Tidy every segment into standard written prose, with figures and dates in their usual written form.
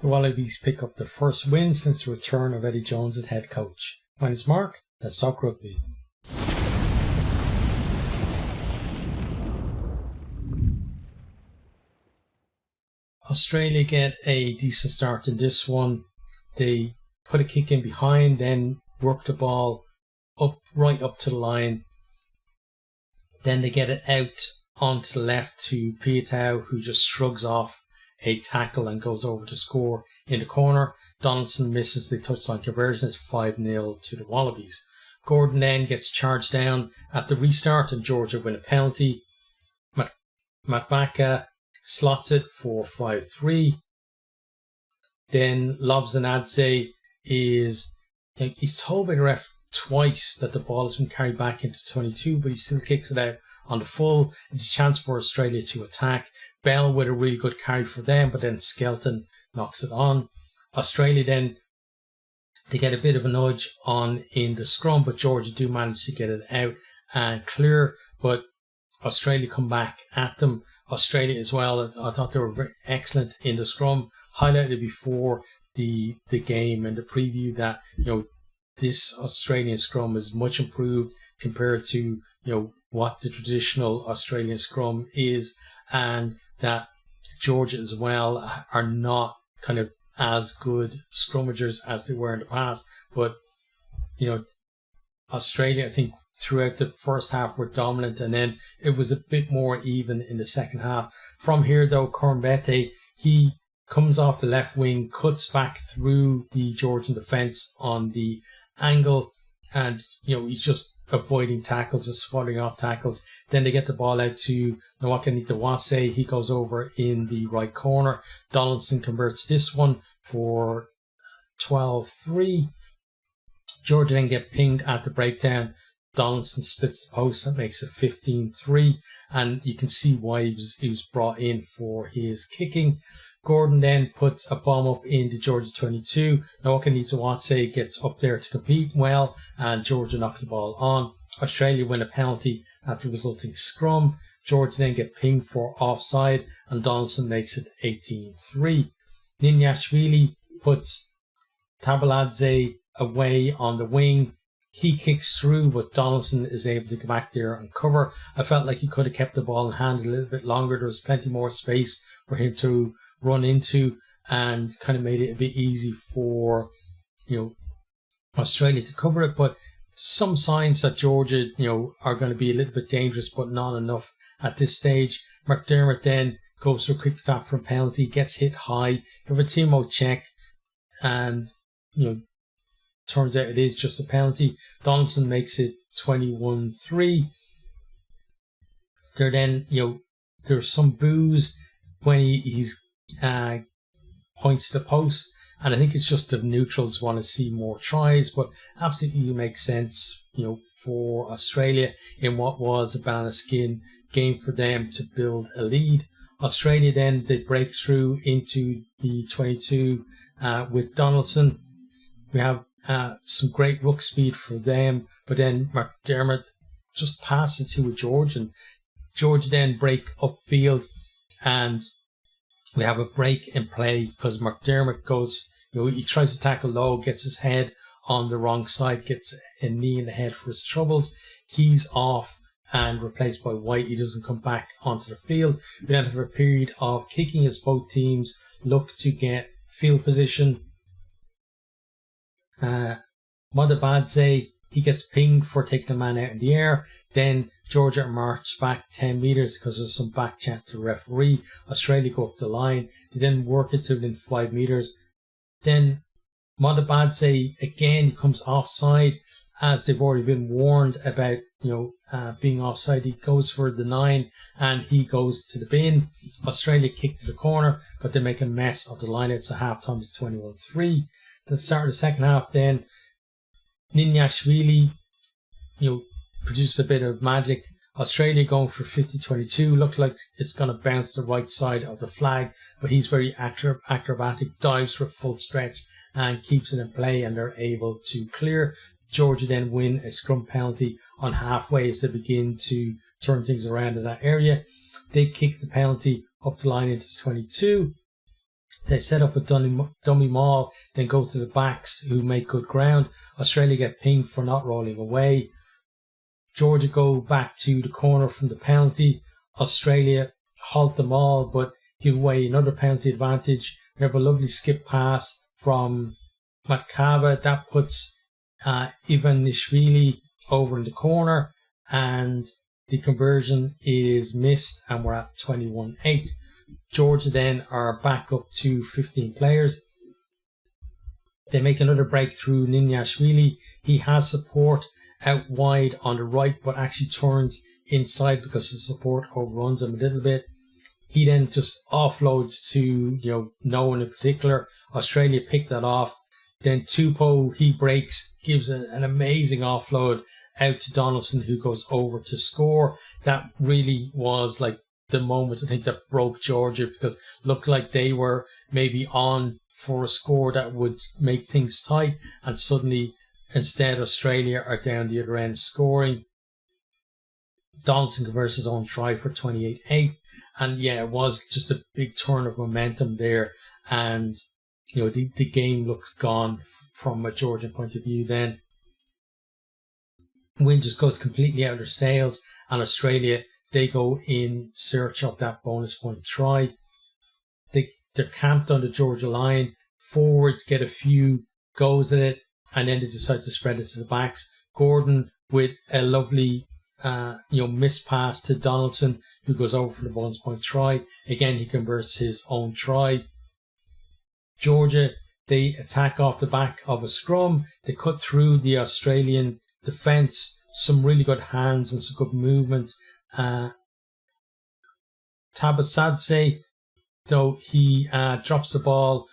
The Wallabies pick up their first win since the return of Eddie Jones as head coach. My name is Mark, let's talk rugby. Australia get a decent start in this one. They put a kick in behind, then work the ball right up to the line. Then they get it out onto the left to Piutau, who just shrugs off a tackle and goes over to score in the corner. Donaldson misses the touchline conversion. It's 5-0 to the Wallabies. Gordon then gets charged down at the restart and Georgia win a penalty. Matmaka slots it for 5-3. Then Lobzanadze he's told by the ref twice that the ball has been carried back into 22, but he still kicks it out on the full. It's a chance for Australia to attack. Bell with a really good carry for them, but then Skelton knocks it on. Australia then, they get a bit of a nudge on in the scrum, but Georgia do manage to get it out and clear, but Australia come back at them. Australia as well, I thought they were very excellent in the scrum. Highlighted before the game and the preview that, this Australian scrum is much improved compared to, what the traditional Australian scrum is, and that Georgia as well are not kind of as good scrummagers as they were in the past. But, Australia, I think, throughout the first half were dominant, and then it was a bit more even in the second half. From here, though, Kornbete, he comes off the left wing, cuts back through the Georgian defence on the angle, and, he's just avoiding tackles and swatting off tackles. Then they get the ball out to Nawaqanitawase. He goes over in the right corner. Donaldson converts this one for 12-3. Georgia then get pinged at the breakdown. Donaldson splits the post. That makes it 15-3. And you can see why he was brought in for his kicking. Gordon then puts a bomb up into Georgia 22. Nawaqanitawase gets up there to compete well, and Georgia knocks the ball on. Australia win a penalty at the resulting scrum. Georgia then get pinged for offside, and Donaldson makes it 18-3. Ninyashvili puts Tabaladze away on the wing. He kicks through, but Donaldson is able to go back there and cover. I felt like he could have kept the ball in hand a little bit longer. There was plenty more space for him to run into, and kind of made it a bit easy for Australia to cover it. But some signs that Georgia are going to be a little bit dangerous, but not enough at this stage. McDermott then goes for a quick tap from penalty, gets hit high. You have a Timo check, and turns out it is just a penalty. Donaldson makes it 21-3. There's some boos when he's points to the post, and I think it's just the neutrals want to see more tries, but absolutely makes sense, for Australia in what was a banana skin game for them to build a lead. Australia then, they break through into the 22 with Donaldson. We have some great ruck speed for them, but then McDermott just passes to a Georgian. Georgia then break upfield, and we have a break in play because McDermott goes, he tries to tackle low, gets his head on the wrong side, gets a knee in the head for his troubles. He's off and replaced by White. He doesn't come back onto the field. We then have a period of kicking as both teams look to get field position. Modabadze, he gets pinged for taking the man out in the air. Then Georgia march back 10 metres because there's some back chat to the referee. Australia go up the line. They then work it to within 5 metres. Then Modabadze again comes offside, as they've already been warned about being offside. He goes for the 9 and he goes to the bin. Australia kick to the corner, but they make a mess of the line. It's a half time. It's 21-3. At the start of the second half, then Ninyashvili produces a bit of magic. Australia going for 50-22. Looks like it's going to bounce the right side of the flag, but he's very acrobatic, dives for a full stretch and keeps it in play, and they're able to clear. Georgia then win a scrum penalty on halfway as they begin to turn things around in that area. They kick the penalty up the line into 22. They set up a dummy maul, then go to the backs who make good ground. Australia get pinged for not rolling away. Georgia go back to the corner from the penalty. Australia halt them all, but give away another penalty advantage. We have a lovely skip pass from MacLeod that puts Ivanishvili over in the corner, and the conversion is missed, and we're at 21-8. Georgia then are back up to 15 players. They make another break through Ninyashvili. He has support out wide on the right, but actually turns inside because the support overruns him a little bit. He then just offloads to no one in particular. Australia picked that off. Then Tupou, he breaks, gives an amazing offload out to Donaldson, who goes over to score. That really was like the moment, I think, that broke Georgia, because it looked like they were maybe on for a score that would make things tight, and suddenly instead Australia are down the other end scoring. Donaldson converts his own try for 28-8, and it was just a big turn of momentum there, and the game looks gone from a Georgian point of view then. Wind just goes completely out of their sails, and Australia, they go in search of that bonus point try. They're camped on the Georgia line. Forwards get a few goes at it, and then they decide to spread it to the backs. Gordon with a lovely missed pass to Donaldson, who goes over for the bonus point try. Again, he converts his own try. Georgia, they attack off the back of a scrum. They cut through the Australian defence. Some really good hands and some good movement. Tabatsadze, though, he drops the ball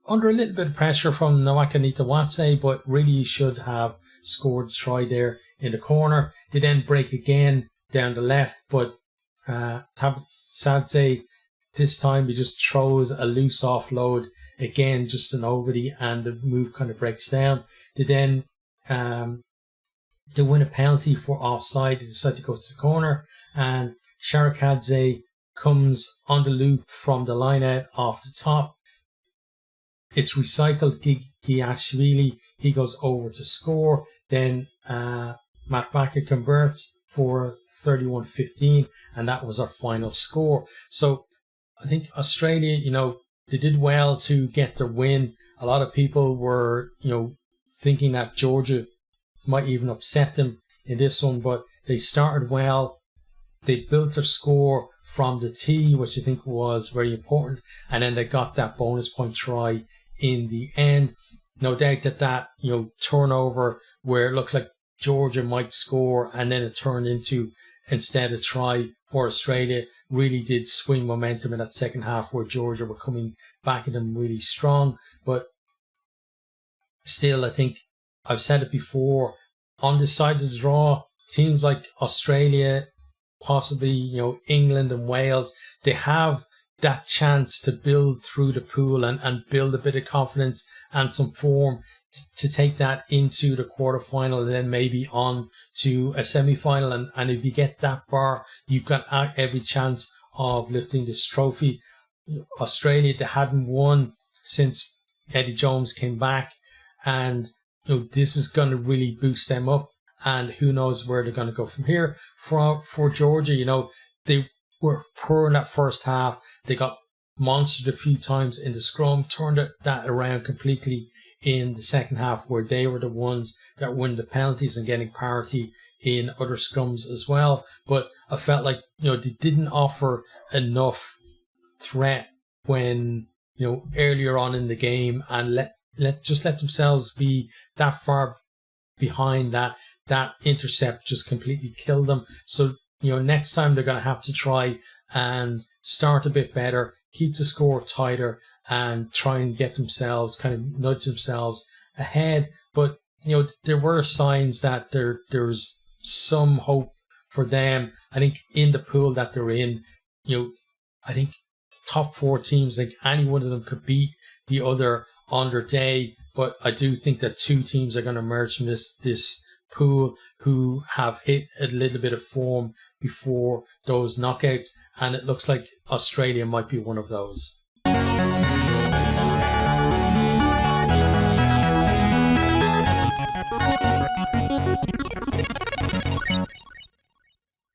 under a little bit of pressure from Nawakanitawase, but really should have scored a try there in the corner. They then break again down the left, but Tabatsadze, this time he just throws a loose offload. Again, just an overly, and the move kind of breaks down. They then they win a penalty for offside. They decide to go to the corner, and Sharakadze comes on the loop from the line out off the top. It's recycled. Gigiashvili, he goes over to score. Then Matvaka converts for 31-15, and that was our final score. So I think Australia, they did well to get their win. A lot of people were, thinking that Georgia might even upset them in this one, but they started well. They built their score from the tee, which I think was very important, and then they got that bonus point try in the end. No doubt that turnover where it looked like Georgia might score, and then it turned into instead a try for Australia, really did swing momentum in that second half, where Georgia were coming back at them really strong. But still, I think I've said it before, on this side of the draw, teams like Australia, possibly England and Wales, they have that chance to build through the pool and build a bit of confidence and some form to take that into the quarterfinal, and then maybe on to a semi-final. And if you get that far, you've got every chance of lifting this trophy. Australia, they hadn't won since Eddie Jones came back, and this is going to really boost them up, and who knows where they're going to go from here. For Georgia, they were poor in that first half. They got monstered a few times in the scrum, turned that around completely in the second half, where they were the ones that won the penalties and getting parity in other scrums as well. But I felt like they didn't offer enough threat when earlier on in the game, and let themselves be that far behind. That intercept just completely killed them. So next time they're going to have to try and start a bit better, keep the score tighter, and try and get themselves, kind of nudge themselves ahead. But there were signs that there's some hope for them. I think in the pool that they're in, I think the top four teams, like any one of them could beat the other on their day. But I do think that two teams are going to emerge from this pool who have hit a little bit of form before those knockouts, and it looks like Australia might be one of those.